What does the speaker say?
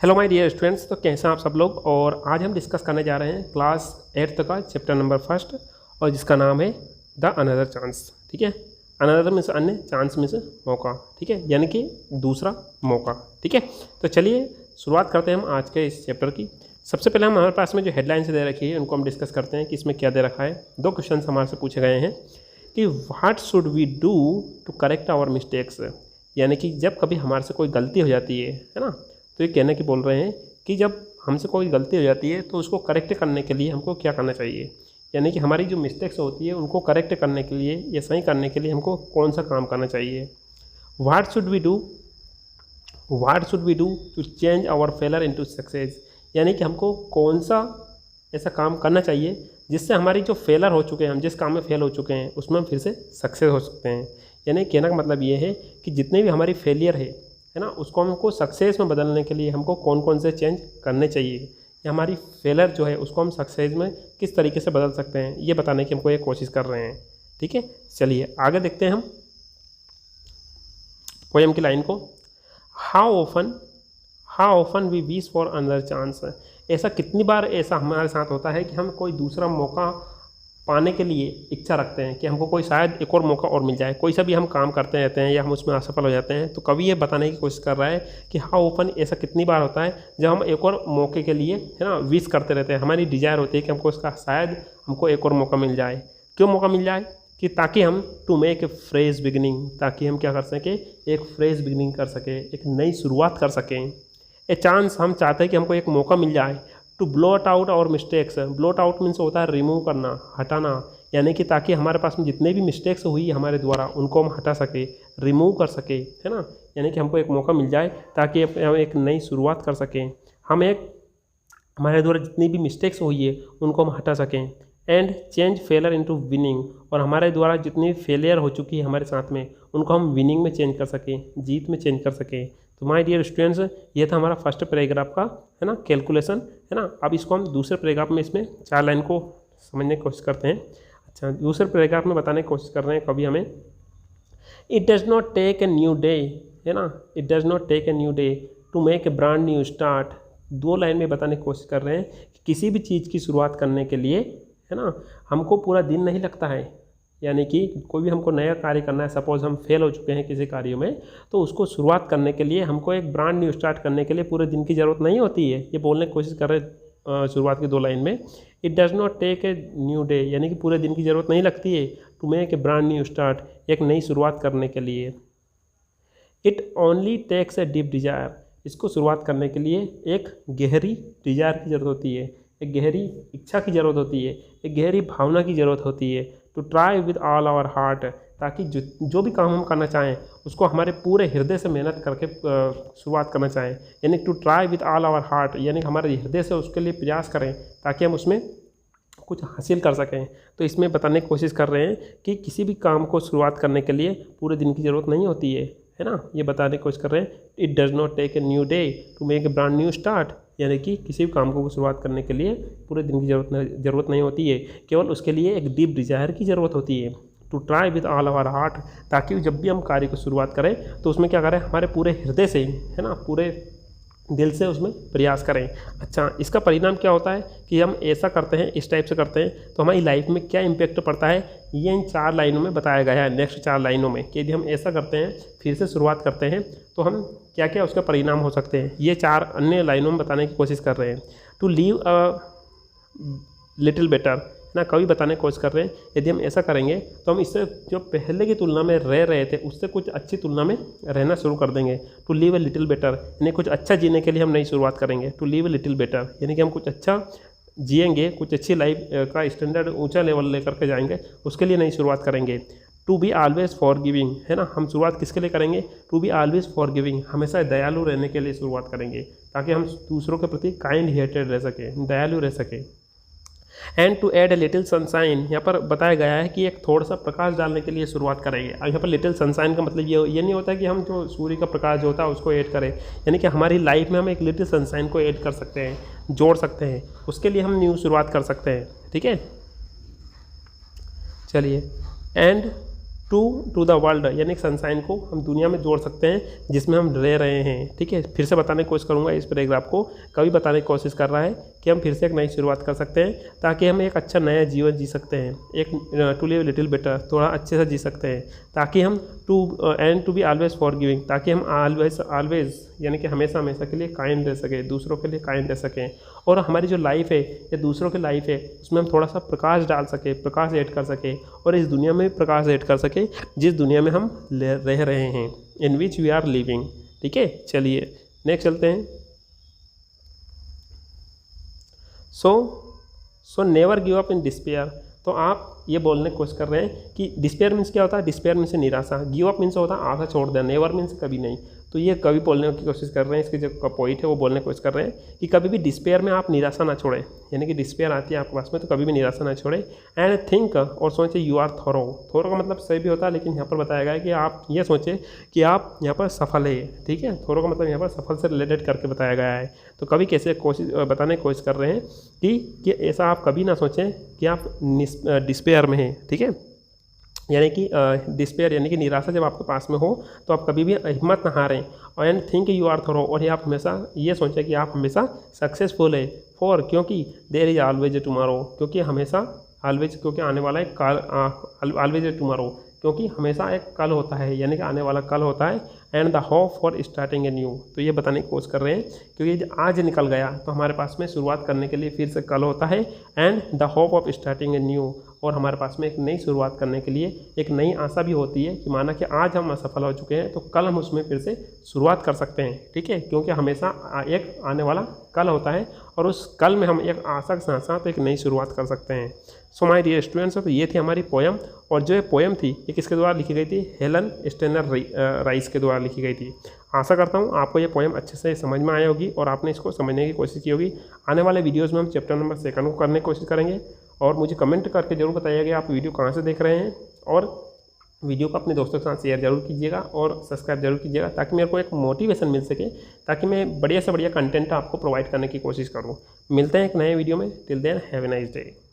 Hello my dear students, तो कैसे हैं आप सब लोग। और आज हम डिस्कस करने जा रहे हैं क्लास 8th का चैप्टर नंबर 1 और जिसका नाम है द अनदर चांस। ठीक है, अनदर मीन्स अन्य, चांस मीन्स मौका। ठीक है, यानी कि दूसरा मौका। ठीक है, तो चलिए शुरुआत करते हैं हम आज के इस चैप्टर की। सबसे पहले हम हमारे पास में जो हेडलाइंस दे रखी है उनको हम डिस्कस करते हैं कि इसमें क्या दे रखा है। 2 क्वेश्चन हमारे से पूछे गए हैं कि what should we do to correct our mistakes, यानी कि जब कभी हमारे से कोई गलती हो जाती है ना, तो ये कहने की बोल रहे हैं कि जब हमसे कोई गलती हो जाती है तो उसको करेक्ट करने के लिए हमको क्या करना चाहिए, यानी कि हमारी जो मिस्टेक्स होती है उनको करेक्ट करने के लिए या सही करने के लिए हमको कौन सा काम करना चाहिए। What should we do to change our failure into success, यानी कि हमको कौन सा ऐसा काम करना चाहिए जिससे हमारी जो फेलर हो चुके हैं, हम जिस काम में फेल हो चुके हैं उसमें हम फिर से सक्सेस हो सकते हैं। यानी कहने का मतलब ये है कि जितने भी हमारी फेलियर है ना, उसको हमको सक्सेस में बदलने के लिए हमको कौन कौन से चेंज करने चाहिए, या हमारी फेलर जो है उसको हम सक्सेस में किस तरीके से बदल सकते हैं, ये बताने की हमको ये कोशिश कर रहे हैं। ठीक है, चलिए आगे देखते हैं हम पोएम की लाइन को। How often we wish for another chance, ऐसा कितनी बार ऐसा हमारे साथ होता है कि हम कोई दूसरा मौका पाने के लिए इच्छा रखते हैं कि हमको कोई शायद एक और मौका और मिल जाए। कोई सा भी हम काम करते रहते हैं या हम उसमें असफल हो जाते हैं, तो कवि ये बताने की कोशिश कर रहा है कि हाउ ओपन, ऐसा कितनी बार होता है जब हम एक और मौके के लिए है ना विश करते रहते हैं। हमारी डिज़ायर होती है कि हमको इसका शायद हमको एक और मौका मिल जाए। क्यों मौका मिल जाए? कि ताकि हम to make a fresh beginning, ताकि हम क्या कर सकें, एक फ्रेश बिगिनिंग कर सकें, एक नई शुरुआत कर सकें। ए चांस, हम चाहते हैं कि हमको एक मौका मिल जाए। To blot out our mistakes, blot out means होता है रिमूव करना, हटाना, यानी कि ताकि हमारे पास में जितने भी मिस्टेक्स हुई हमारे द्वारा उनको हम हटा सके, रिमूव कर सके, है ना। यानी कि हमको एक मौका मिल जाए ताकि हम एक नई शुरुआत कर सकें, हम एक हमारे द्वारा जितनी भी मिस्टेक्स हुई है उनको हम हटा सकें। And change failure into winning, और हमारे द्वारा जितनी फेलियर हो चुकी है हमारे साथ में उनको हम विनिंग में चेंज कर सकें, जीत में चेंज कर सकें। तो माय डियर स्टूडेंट्स, ये था हमारा फर्स्ट पैराग्राफ का है ना कैलकुलेशन, है ना। अब इसको हम दूसरे पैराग्राफ में इसमें 4 लाइन को समझने की कोशिश करते हैं। अच्छा, दूसरे पैराग्राफ में बताने की कोशिश कर रहे हैं कभी हमें, it does not take a new day, है ना, it does not take a new day to make a brand new start. 2 line में बताने की कोशिश कर रहे हैं कि किसी भी चीज़ की शुरुआत करने के लिए, है ना, हमको पूरा दिन नहीं लगता है। यानी कि कोई भी हमको नया कार्य करना है, सपोज़ हम फेल हो चुके हैं किसी कार्य में, तो उसको शुरुआत करने के लिए हमको एक ब्रांड न्यू स्टार्ट करने के लिए पूरे दिन की ज़रूरत नहीं होती है। ये बोलने की कोशिश कर रहे हैं शुरुआत की 2 लाइन में, it does not take a new day, यानी कि पूरे दिन की ज़रूरत नहीं लगती है to make a brand new start, एक नई शुरुआत करने के लिए। It only takes a deep desire, इसको शुरुआत करने के लिए एक गहरी डिज़ायर की ज़रूरत होती है, एक गहरी इच्छा की ज़रूरत होती है, एक गहरी भावना की ज़रूरत होती है। To try with all our heart, ताकि जो भी काम हम करना चाहें उसको हमारे पूरे हृदय से मेहनत करके शुरुआत करना चाहें। यानी to try with all our heart, यानी हमारे हृदय से उसके लिए प्रयास करें ताकि हम उसमें कुछ हासिल कर सकें। तो इसमें बताने की कोशिश कर रहे हैं कि किसी भी काम को शुरुआत करने के लिए पूरे दिन की ज़रूरत नहीं होती है ना। ये बताने की कोशिश कर रहे हैं, it does not take a new day to make a brand new start, यानी कि किसी भी काम को शुरुआत करने के लिए पूरे दिन की ज़रूरत नहीं होती है, केवल उसके लिए एक डीप डिज़ायर की ज़रूरत होती है। To try with all our heart, ताकि जब भी हम कार्य को शुरुआत करें तो उसमें क्या करें, हमारे पूरे हृदय से, है ना, पूरे दिल से उसमें प्रयास करें। अच्छा, इसका परिणाम क्या होता है कि हम ऐसा करते हैं, इस टाइप से करते हैं तो हमारी लाइफ में क्या इम्पैक्ट पड़ता है, ये इन 4 लाइनों में बताया गया है। नेक्स्ट 4 लाइनों में कि यदि हम ऐसा करते हैं, फिर से शुरुआत करते हैं, तो हम क्या क्या उसके परिणाम हो सकते हैं, ये 4 अन्य लाइनों में बताने की कोशिश कर रहे हैं। To live a little better ना, कवि बताने की कोशिश कर रहे हैं यदि हम ऐसा करेंगे तो हम इससे जो पहले की तुलना में रह रहे थे उससे कुछ अच्छी तुलना में रहना शुरू कर देंगे। To live a little better, यानी कुछ अच्छा जीने के लिए हम नई शुरुआत करेंगे। To live a little better, यानी कि हम कुछ अच्छा जिएंगे, कुछ अच्छी लाइफ का स्टैंडर्ड ऊंचा लेवल लेकर के जाएंगे, उसके लिए नई शुरुआत करेंगे। टू बी ऑलवेज फॉरगिविंग, है ना, हम शुरुआत किसके लिए करेंगे, टू बी ऑलवेज फॉरगिविंग, हमेशा दयालु रहने के लिए शुरुआत करेंगे ताकि हम दूसरों के प्रति काइंड हार्टेड रह सकें, दयालु रह सकें। And to add a little sunshine, यहाँ पर बताया गया है कि एक थोड़ा सा प्रकाश डालने के लिए शुरुआत करेंगे। अब यहाँ पर लिटिल सनशाइन का मतलब ये नहीं होता है कि हम जो सूर्य का प्रकाश जो होता है उसको ऐड करें, यानी कि हमारी लाइफ में हम एक लिटिल सनशाइन को ऐड कर सकते हैं, जोड़ सकते हैं, उसके लिए हम न्यू शुरुआत कर सकते हैं। ठीक है, चलिए। एंड टू द वर्ल्ड, यानी सनशाइन को हम दुनिया में जोड़ सकते हैं जिसमें हम रह रहे हैं। ठीक है, फिर से बताने की कोशिश करूँगा इस पैराग्राफ को, कवि बताने की कोशिश कर रहा है कि हम फिर से एक नई शुरुआत कर सकते हैं ताकि हम एक अच्छा नया जीवन जी सकते हैं, एक टू लिव लिटिल बेटर, थोड़ा अच्छे से जी सकते हैं, ताकि हम टू बी ऑलवेज फॉरगिविंग, ताकि हम ऑलवेज यानी कि हमेशा हमेशा के लिए काइंड रह सकें, दूसरों के लिए काइंड रह सकें, और हमारी जो लाइफ है या दूसरों की लाइफ है उसमें हम थोड़ा सा प्रकाश डाल सके, प्रकाश ऐड कर सके, और इस दुनिया में प्रकाश ऐड कर सके जिस दुनिया में हम रह रहे हैं, इन विच वी आर लिविंग। ठीक है, चलिए नेक्स्ट चलते हैं। So never give up in despair. तो आप ये बोलने की कोशिश कर रहे हैं कि डिस्पेयर मीन्स क्या होता है, डिस्पेयर मीन्स निराशा, गिव अप मीन्स होता है आशा छोड़ देना, नेवर मीन्स कभी नहीं। तो ये कवि बोलने की कोशिश कर रहे हैं, इसके जो पॉइंट है वो बोलने की कोशिश कर रहे हैं कि कभी भी डिस्पेयर में आप निराशा ना छोड़ें, यानी कि डिस्पेयर आती है आपके पास में तो कभी भी निराशा ना छोड़ें। एंड थिंक, और सोचें यू आर थोरो। थोरो का मतलब सही भी होता है, लेकिन यहाँ पर बताया गया है कि आप ये सोचें कि आप यहाँ पर सफल है। ठीक है, थोरो का मतलब यहाँ पर सफल से रिलेटेड करके बताया गया है। तो कभी कैसे बताने की कोशिश कर रहे हैं कि ऐसा आप कभी ना सोचें कि आप डिस्पेयर में हैं। ठीक है, यानी कि डिस्पेयर यानी कि निराशा जब आपके पास में हो तो आप कभी भी हिम्मत ना हारें। और एंड थिंक यू आर थोरो, और ये आप हमेशा ये सोचें कि आप हमेशा सक्सेसफुल है। फॉर, क्योंकि there is always a tomorrow, क्योंकि हमेशा ऑलवेज, क्योंकि आने वाला एक कल, ऑलवेज ए टुमारो, क्योंकि हमेशा एक कल होता है, यानी कि आने वाला कल होता है। And the hope for starting a new, तो ये बताने की कोशिश कर रहे हैं क्योंकि आज निकल गया तो हमारे पास में शुरुआत करने के लिए फिर से कल होता है। And the hope of starting a new, और हमारे पास में एक नई शुरुआत करने के लिए एक नई आशा भी होती है कि माना कि आज हम असफल हो चुके हैं तो कल हम उसमें फिर से शुरुआत कर सकते हैं। ठीक है, क्योंकि हमेशा एक आने वाला कल होता है और उस कल में हम एक आशा के साथ साथ एक नई शुरुआत कर सकते हैं। सो माय डियर स्टूडेंट्स, तो ये थी हमारी पोएम, और जो ये पोएम थी ये किसके द्वारा लिखी गई थी, हेलन स्टेनर राइस के द्वारा लिखी गई थी। आशा करता हूँ आपको ये पोएम अच्छे से समझ में आई होगी और आपने इसको समझने की कोशिश की होगी। आने वाले वीडियोज़ में हम चैप्टर नंबर 2 को करने की कोशिश करेंगे, और मुझे कमेंट करके जरूर बताइएगा कि आप वीडियो कहाँ से देख रहे हैं, और वीडियो को अपने दोस्तों के साथ शेयर जरूर कीजिएगा और सब्सक्राइब जरूर कीजिएगा, ताकि मेरे को एक मोटिवेशन मिल सके, ताकि मैं बढ़िया से बढ़िया कंटेंट आपको प्रोवाइड करने की कोशिश करूँ। मिलते हैं एक नए वीडियो में, till then have a nice day.